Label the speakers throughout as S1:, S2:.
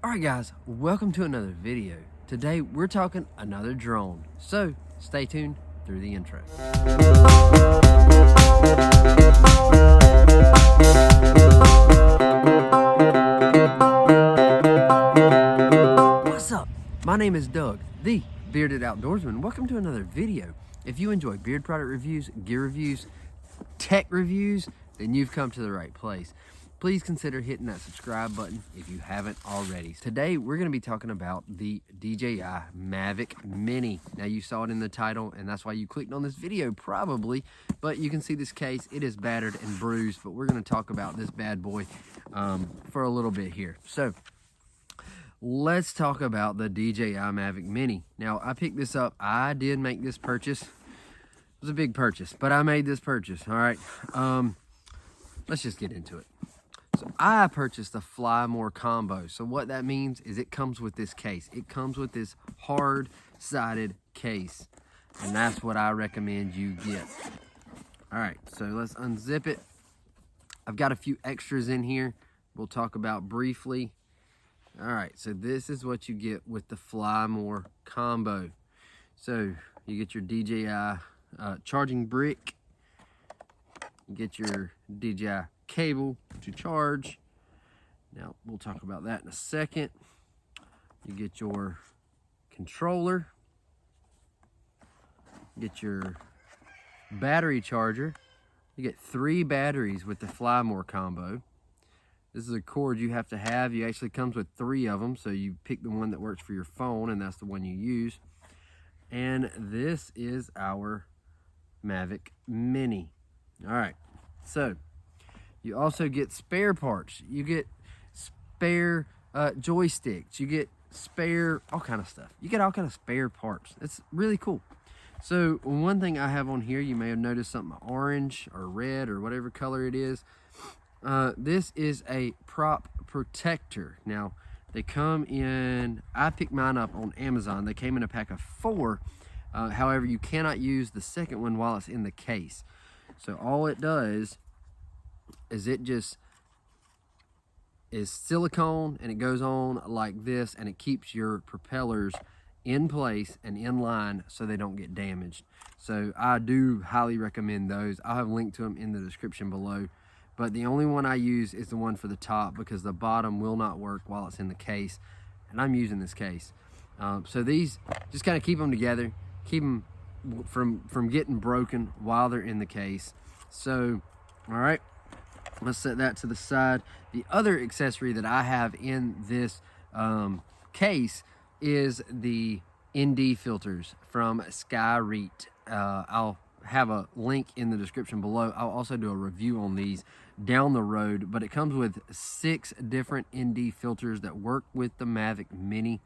S1: Alright guys, welcome to another video. Today we're talking another drone, so stay tuned through the intro. What's up? My name is Doug, the Bearded Outdoorsman. Welcome to another video. If you enjoy beard product reviews, gear reviews, tech reviews, then you've come to the right place. Please consider hitting that subscribe button if you haven't already. Today, we're going to be talking about the DJI MAVIC MINI. Now, you saw it in the title, and that's why you clicked on this video, probably. But you can see this case. It is battered and bruised, but we're going to talk about this bad boy for a little bit here. So, let's talk about the DJI MAVIC MINI. Now, I picked this up. I did make this purchase. It was a big purchase, but I made this purchase, all right? Let's just get into it. So I purchased the Fly More combo. So what that means is it comes with this case. It comes with this hard-sided case. And that's what I recommend you get. All right, so let's unzip it. I've got a few extras in here we'll talk about briefly. All right, so this is what you get with the Fly More combo. So you get your DJI charging brick. You get your DJI cable to charge. Now we'll talk about that in a second. You get your controller, get your battery charger. You get 3 batteries with the Fly More combo. This is a cord you have to have. You actually comes with 3 of them, so you pick the one that works for your phone, and that's the one you use. And this is our MAVIC MINI. All right, so you also get spare parts. You get spare joysticks. You get spare all kind of stuff. You get all kind of spare parts. It's really cool. So one thing I have on here, you may have noticed something orange or red or whatever color it is. This is a prop protector. Now, they come in, I picked mine up on Amazon. They came in a pack of 4. However, you cannot use the second one while it's in the case. So all it does is it just is silicone, and it goes on like this, and it keeps your propellers in place and in line so they don't get damaged. So I do highly recommend those. I'll have a link to them in the description below, but the only one I use is the one for the top because the bottom will not work while it's in the case, and I'm using this case. So these just kind of keep them together, keep them from getting broken while they're in the case. So all right, let's set that to the side. The other accessory that I have in this case is the ND filters from Skyreet. I'll have a link in the description below. I'll also do a review on these down the road, but it comes with 6 different ND filters that work with the MAVIC MINI.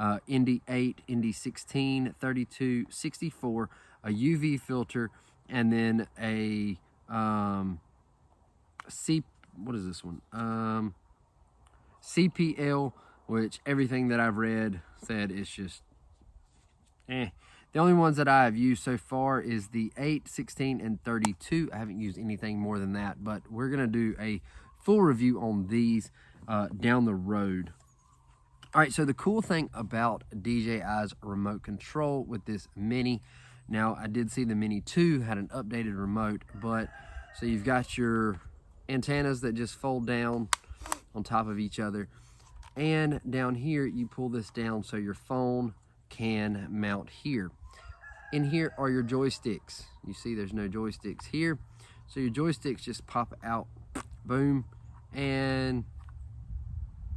S1: ND 8, ND 16, 32, 64, a UV filter, and then a what is this one? CPL, which everything that I've read said is just The only ones that I have used so far is the 8, 16, and 32. I haven't used anything more than that, but we're gonna do a full review on these down the road. All right, so the cool thing about DJI's remote control with this Mini, now I did see the Mini 2 had an updated remote, but so you've got your antennas that just fold down on top of each other, and down here you pull this down so your phone can mount here. In here are your joysticks. You see there's no joysticks here, so your joysticks just pop out, boom, and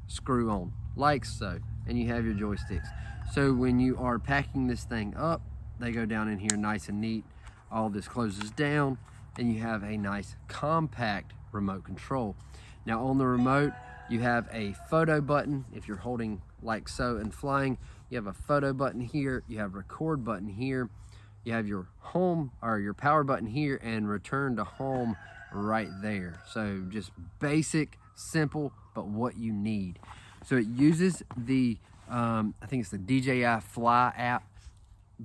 S1: screw on like so, and you have your joysticks. So when you are packing this thing up, they go down in here nice and neat. All this closes down, and you have a nice compact remote control. Now on the remote, you have a photo button. If you're holding like so and flying, you have a photo button here, you have a record button here, you have your home or your power button here, and return to home right there. So just basic, simple, but what you need. So it uses the, I think it's the DJI Fly app.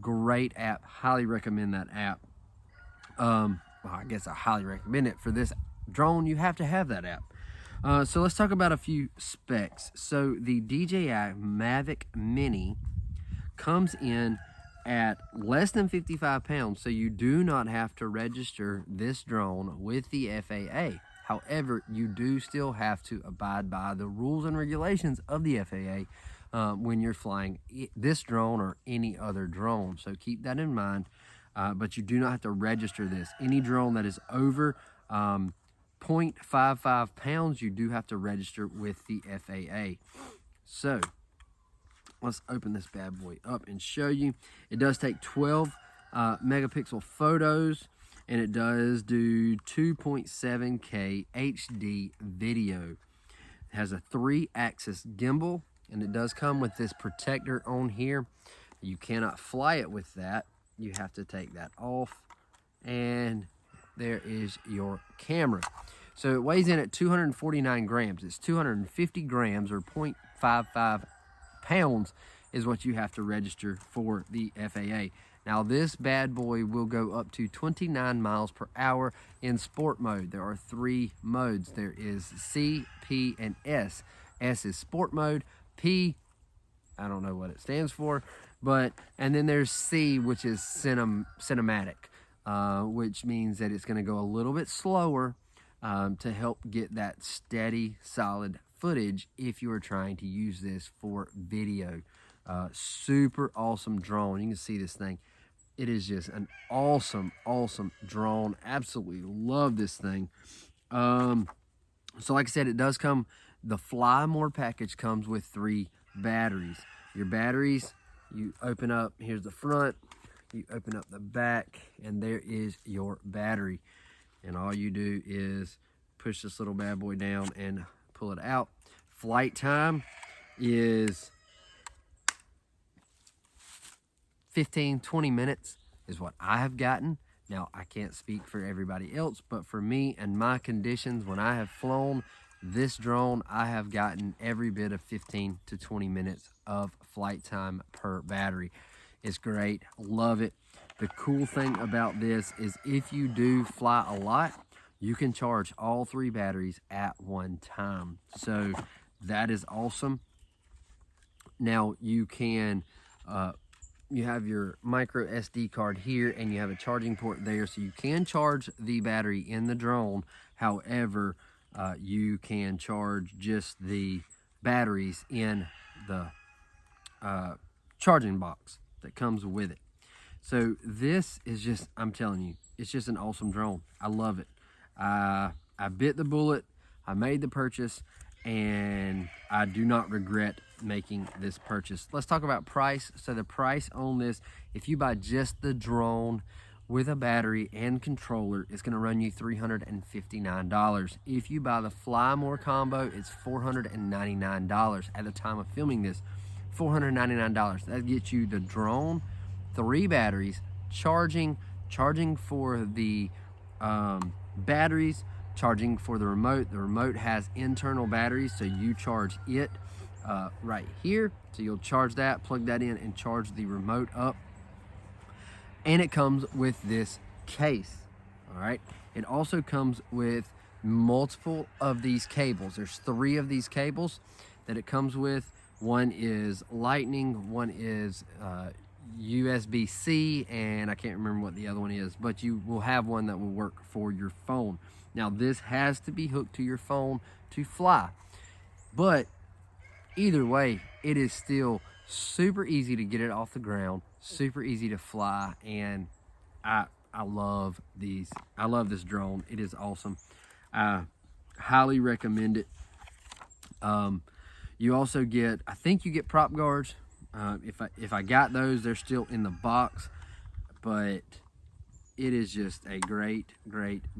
S1: Great app, highly recommend that app. Well, I guess I highly recommend it. For this drone, you have to have that app. So let's talk about a few specs. So the DJI MAVIC MINI comes in at less than 55 pounds, so you do not have to register this drone with the FAA. However, you do still have to abide by the rules and regulations of the FAA when you're flying this drone or any other drone. So keep that in mind, but you do not have to register this. Any drone that is over 0.55 pounds, you do have to register with the FAA. So let's open this bad boy up and show you. It does take 12 megapixel photos, and it does do 2.7K HD video. It has a 3-axis gimbal, and it does come with this protector on here. You cannot fly it with that. You have to take that off, and there is your camera. So it weighs in at 249 grams. It's 250 grams, or 0.55 pounds is what you have to register for the FAA. Now this bad boy will go up to 29 miles per hour in sport mode. There are 3 modes. There is C, P, and S. S is sport mode. P, I don't know what it stands for, and then there's C, which is cinematic, which means that it's going to go a little bit slower to help get that steady, solid footage if you are trying to use this for video. Super awesome drone. You can see this thing. It is just an awesome drone. Absolutely love this thing. So like I said, it does come, the Fly More package comes with 3 batteries. Your batteries, you open up, here's the front, you open up the back, and there is your battery. And all you do is push this little bad boy down and pull it out. Flight time is 15-20 minutes is what I have gotten. Now, I can't speak for everybody else, but for me and my conditions, when I have flown this drone, I have gotten every bit of 15 to 20 minutes of flight time per battery. It's great. Love it. The cool thing about this is if you do fly a lot, you can charge all 3 batteries at one time. So that is awesome. Now you can, you have your micro SD card here, and you have a charging port there, so you can charge the battery in the drone. However, you can charge just the batteries in the charging box that comes with it. So this is just, I'm telling you, it's just an awesome drone. I love it. I bit the bullet, I made the purchase, and I do not regret making this purchase. Let's talk about price. So the price on this, if you buy just the drone with a battery and controller, it's going to run you $359. If you buy the Fly More combo, it's $499 at the time of filming this. $499. That gets you the drone, 3 batteries, charging for the batteries, charging for the remote. The remote has internal batteries, so you charge it right here. So you'll charge that, plug that in, and charge the remote up. And it comes with this case. All right. It also comes with multiple of these cables. There's 3 of these cables that it comes with. One is Lightning, one is USB-C, and I can't remember what the other one is, but you will have one that will work for your phone. Now this has to be hooked to your phone to fly, but either way, it is still super easy to get it off the ground, super easy to fly, and I love these. I love this drone. It is awesome. I highly recommend it. You also get, I think you get prop guards. If I got those, they're still in the box, but it is just a great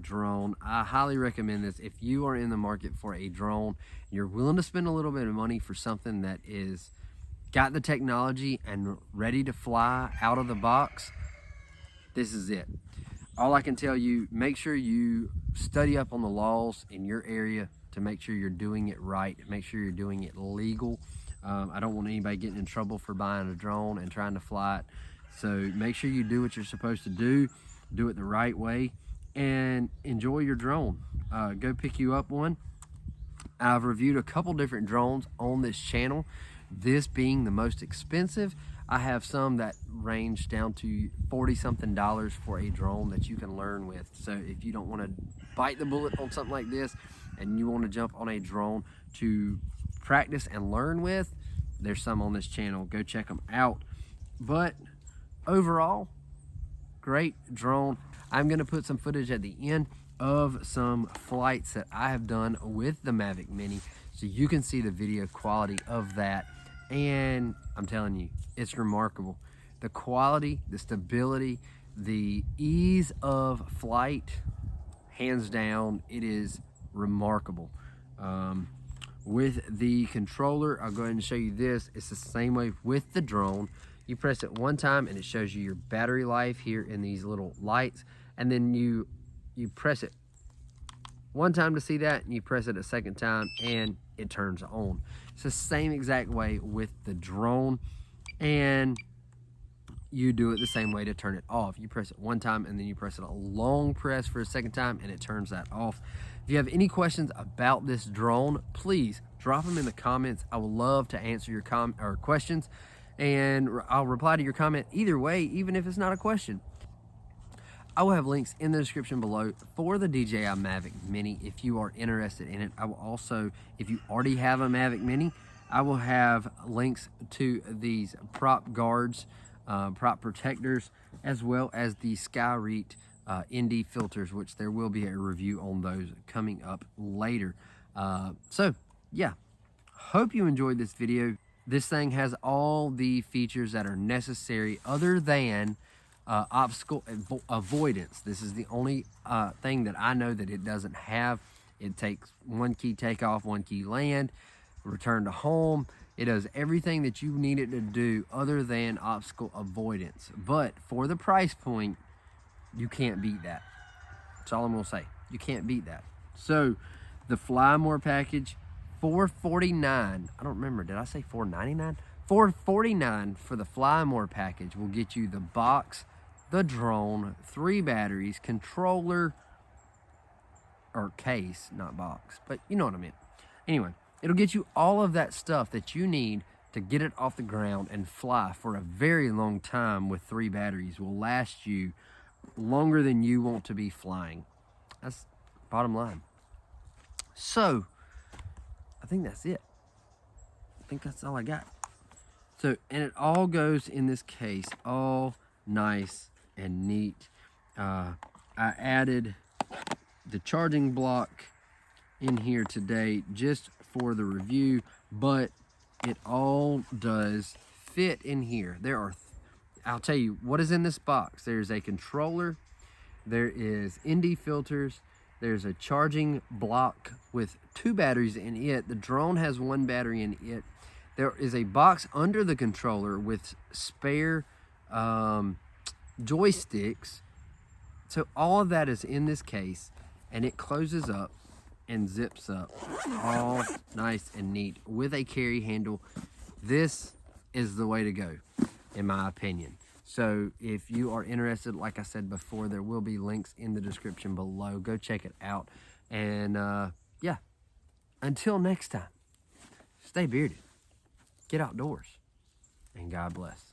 S1: drone. I highly recommend this. If you are in the market for a drone, you're willing to spend a little bit of money for something that is got the technology and ready to fly out of the box, this is it. All I can tell you, make sure you study up on the laws in your area to make sure you're doing it right, make sure you're doing it legal. I don't want anybody getting in trouble for buying a drone and trying to fly it. So make sure you do what you're supposed to do it the right way, and enjoy your drone. Go pick you up one I've reviewed a couple different drones on this channel, this being the most expensive. I have some that range down to $40-something for a drone that you can learn with. So if you don't want to bite the bullet on something like this and you want to jump on a drone to practice and learn with, there's some on this channel. Go check them out. But overall, great drone. I'm going to put some footage at the end of some flights that I have done with the Mavic Mini so you can see the video quality of that. And I'm telling you, it's remarkable. The quality, the stability, the ease of flight, hands down, it is remarkable. With the controller, I'll go ahead and show you this. It's the same way with the drone. You press it one time and it shows you your battery life here in these little lights. And then you press it one time to see that, and you press it a second time and it turns on. It's the same exact way with the drone, and you do it the same way to turn it off. You press it one time and then you press it a long press for a second time and it turns that off. If you have any questions about this drone, please drop them in the comments. I would love to answer your questions, and I'll reply to your comment either way, even if it's not a question. I will have links in the description below for the DJI MAVIC Mini if you are interested in it. I will also, if you already have a MAVIC Mini, I will have links to these prop guards, prop protectors, as well as the Skyreach ND filters, which there will be a review on those coming up later. So yeah, hope you enjoyed this video. This thing has all the features that are necessary other than obstacle avoidance. This is the only thing that I know that it doesn't have. It takes 1 key takeoff, 1 key land, return to home. It does everything that you need it to do other than obstacle avoidance. But for the price point, you can't beat that. That's all I'm gonna say. You can't beat that. So the Fly More package, $449. I don't remember, did I say $499? $449 for the Fly More package will get you the box, the drone, 3 batteries, controller, or case, not box, but you know what I mean. Anyway, it'll get you all of that stuff that you need to get it off the ground and fly for a very long time. With 3 batteries will last you longer than you want to be flying. That's bottom line. So I think that's it. I think that's all I got. So, and it all goes in this case, all nice and neat. I added the charging block in here today just for the review, but it all does fit in here. There are, I'll tell you what is in this box. There's a controller, there is ND filters, there's a charging block with 2 batteries in it. The drone has 1 battery in it. There is a box under the controller with spare joysticks. So all of that is in this case, and it closes up and zips up all nice and neat with a carry handle. This is the way to go, in my opinion. So if you are interested, like I said before, there will be links in the description below. Go check it out. And yeah, until next time, stay bearded, get outdoors, and God bless.